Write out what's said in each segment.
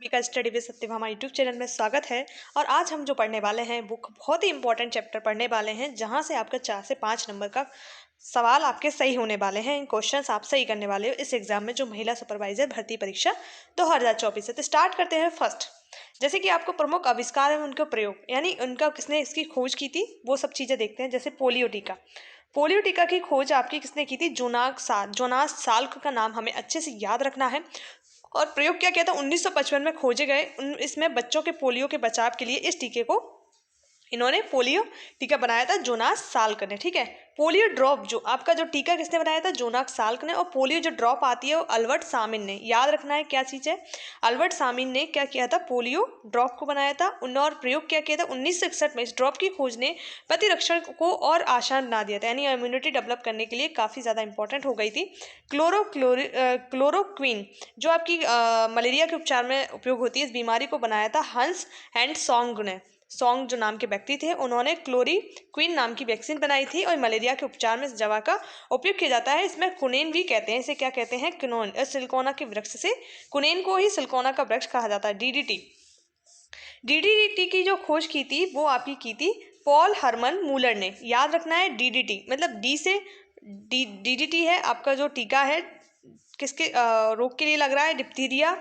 का study with Satyabhama YouTube channel में स्वागत है। और आज हम जो पढ़ने वाले हैं बुक बहुत ही इंपॉर्टेंट चैप्टर पढ़ने वाले हैं, जहां से आपका 4 से 5 नंबर का सवाल आपके सही होने वाले हैं। इन क्वेश्चंस आप सही करने वाले हो इस एग्जाम में, जो महिला सुपरवाइजर भर्ती परीक्षा 2024 है। तो स्टार्ट करते हैं। फर्स्ट, जैसे कि आपको प्रमुख आविष्कार है उनका प्रयोग, यानी उनका किसने इसकी खोज की थी, वो सब चीजें देखते हैं। जैसे पोलियो टीका, पोलियो टीका की खोज आपकी किसने की थी? जोनास साल्क का नाम हमें अच्छे से याद रखना है। और प्रयोग क्या किया था? 1955 में खोजे गए। इसमें बच्चों के पोलियो के बचाव के लिए इस टीके को इन्होंने पोलियो टीका बनाया था जोनास साल्क ने। ठीक है। पोलियो ड्रॉप, जो आपका जो टीका किसने बनाया था? जोनास साल्क ने। और पोलियो जो ड्रॉप आती है वो अल्बर्ट सामिन ने। याद रखना है क्या चीज है? अल्बर्ट सामिन ने क्या किया था? पोलियो ड्रॉप को बनाया था। और प्रयोग क्या किया था? 1961 में इस ड्रॉप की खोज ने प्रतिरक्षण को और आसान बना दिया था, यानी इम्यूनिटी डेवलप करने के लिए काफी ज्यादा इंपॉर्टेंट हो गई थी। क्लोरोक्वीन जो आपकी मलेरिया के उपचार में उपयोग होती है, इस बीमारी को बनाया था हंस एंड सॉन्ग ने। सॉन्ग जो नाम के व्यक्ति थे, उन्होंने क्लोरीक्वीन नाम की वैक्सीन बनाई थी और मलेरिया के उपचार में इस दवा का उपयोग किया जाता है। इसमें कुनेन भी कहते हैं, इसे क्या कहते हैं? क्नोन। सिलिकोना के वृक्ष से कुनेन को ही सिलिकोना का वृक्ष कहा जाता है। डीडीटी की जो खोज की थी वो आपकी की थी पॉल हरमन मूलर ने। याद रखना है डीडीटी मतलब डी से डीडीटी है आपका जो टीका है, किसके रोग के लिए लग रहा है? डिप्थीरिया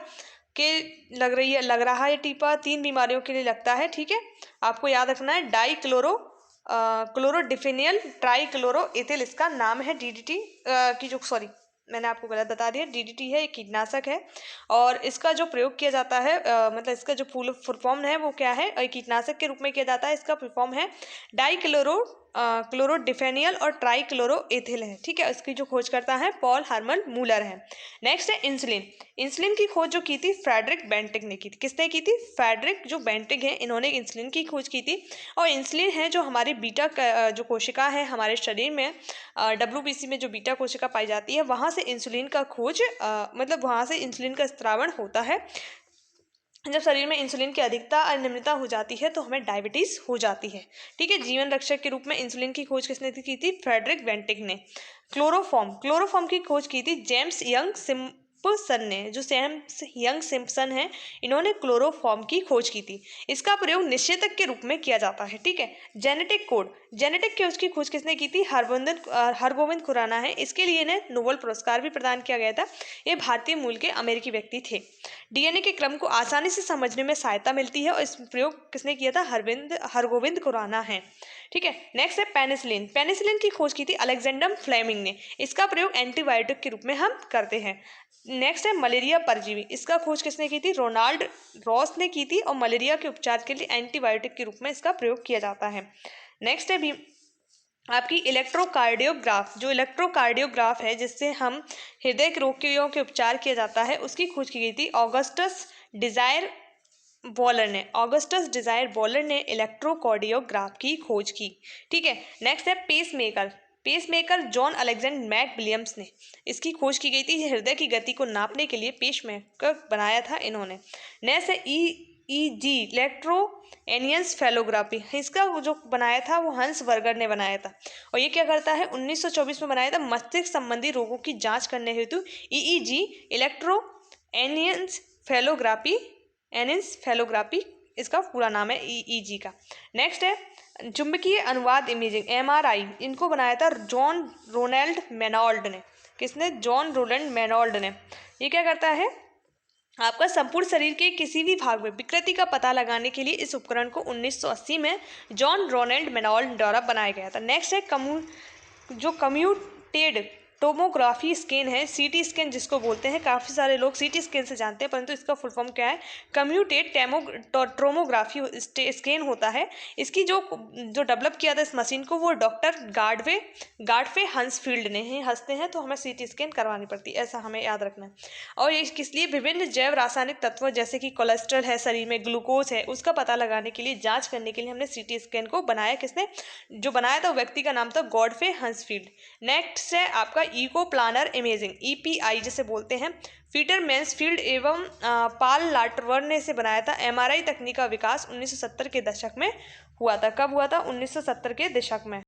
के लग रहा है टीका। 3 बीमारियों के लिए लगता है। ठीक है, आपको याद रखना है क्लोरोडिफेनियल ट्राईक्लोरो एथिल इसका नाम है। डीडीटी की जो मैंने आपको गलत बता दिया, डीडीटी है, एक कीटनाशक है और इसका जो प्रयोग किया जाता है मतलब इसका जो फुल फॉर्म है वो क्या है? कीटनाशक के रूप में किया जाता है। इसका फुल फॉर्म है क्लोरोडिफेनियल और ट्राईक्लोरो एथिल है। ठीक है, इसकी जो खोज करता है पॉल हरमन मूलर है। नेक्स्ट है इंसुलिन। इंसुलिन की खोज जो की थी फ्रेडरिक बेंटिक ने की थी। किसने की थी? फ्रेडरिक जो बेंटिक है, इन्होंने इंसुलिन की खोज की थी। और इंसुलिन है जो हमारी बीटा जो कोशिका है हमारे शरीर में, WBC में जो बीटा कोशिका पाई जाती है, वहां से इंसुलिन का खोज मतलब वहां से इंसुलिन का स्त्रावण होता है। जब शरीर में इंसुलिन की अधिकता और निम्नता हो जाती है तो हमें डायबिटीज हो जाती है। ठीक है, जीवन रक्षक के रूप में इंसुलिन की खोज किसने की थी? फ्रेडरिक बेंटिक ने। क्लोरोफॉर्म की खोज की थी जेम्स यंग सिम्पसन ने। जो जेम्स यंग सिम्पसन है, इन्होंने क्लोरोफॉर्म की खोज की थी। इसका प्रयोग निषेचक के रूप में किया जाता है। ठीक है। जेनेटिक कोड की खोज किसने की थी? हरगोविंद खुराना है। इसके लिए इन्हें नोबेल पुरस्कार भी प्रदान किया गया था। ये भारतीय मूल के अमेरिकी व्यक्ति थे। डीएनए के क्रम को आसानी से समझने में सहायता मिलती है और इस प्रयोग किसने किया था? हरगोविंद खुराना है। ठीक है। नेक्स्ट है पेनिसिलिन की खोज की थी अलेक्जेंडर फ्लेमिंग ने। इसका प्रयोग एंटीबायोटिक के रूप में हम करते हैं। नेक्स्ट है मलेरिया परजीवी। इसका खोज किसने की थी? रोनाल्ड रॉस ने की थी और मलेरिया के उपचार के लिए एंटीबायोटिक के रूप में इसका प्रयोग किया जाता है। नेक्स्ट है आपकी इलेक्ट्रोकार्डियोग्राफ। जो इलेक्ट्रोकार्डियोग्राफ है जिससे हम हृदय रोगियों के उपचार किया जाता है, उसकी खोज की गई थी ऑगस्टस डिजायर बॉलर ने इलेक्ट्रोकार्डियोग्राफ की खोज की। ठीक है। नेक्स्ट है pacemaker John Alexander Mac Williams ने। इसकी खोज की गई थी। हृदय की गति को नापने के लिए पेसमेकर बनाया था इन्होंने। नेक्स्ट है EEG इलेक्ट्रोएन्सेफेलोग्राफी। इसका जो बनाया था वो हंस बर्गर ने बनाया था। और ये क्या करता है? 1924 में बनाया था। मस्तिष्क संबंधी रोगों की जांच करने हेतु EEG इलेक्ट्रोएन्सेफेलोग्राफी इसका पूरा नाम है EEG का। नेक्स्ट है चुंबकीय अनुवाद इमेजिंग MRI। इनको बनाया था जॉन रोनाल्ड मेनॉल्ड ने। किसने? जॉन रोलैंड मेनॉल्ड ने। ये क्या करता है? आपका संपूर्ण शरीर के किसी भी भाग में विकृति का पता लगाने के लिए इस उपकरण को 1980 में जॉन रोनाल्ड मेनॉल्ड द्वारा बनाया गया था। नेक्स्ट है कम्यूटेड टोमोग्राफी स्कैन है, CT स्कैन जिसको बोलते हैं। काफ़ी सारे लोग CT स्कैन से जानते हैं, परंतु इसका फुल फॉर्म क्या है? कम्यूटेड टोमोग्राफी स्कैन होता है। इसकी जो डेवलप किया था इस मशीन को, वो डॉक्टर गार्डफे हंसफील्ड ने ही। हंसते हैं तो हमें CT स्कैन करवानी पड़ती है, ऐसा हमें याद रखना है। और ये किस लिए? विभिन्न जैव रासायनिक तत्वों जैसे कि कोलेस्ट्रॉल है शरीर में, ग्लूकोज है, उसका पता लगाने के लिए, जांच करने के लिए हमने CT स्कैन को बनाया। किसने जो बनाया था? व्यक्ति का नाम था गॉडफ्रे हंसफील्ड। नेक्स्ट है आपका इको प्लानर इमेजिंग EPI जिसे बोलते हैं। पीटर मैन्सफील्ड एवं पाल लाटरवर ने इसे बनाया था। MRI तकनीक का विकास 1970 के दशक में हुआ था। कब हुआ था? 1970 के दशक में।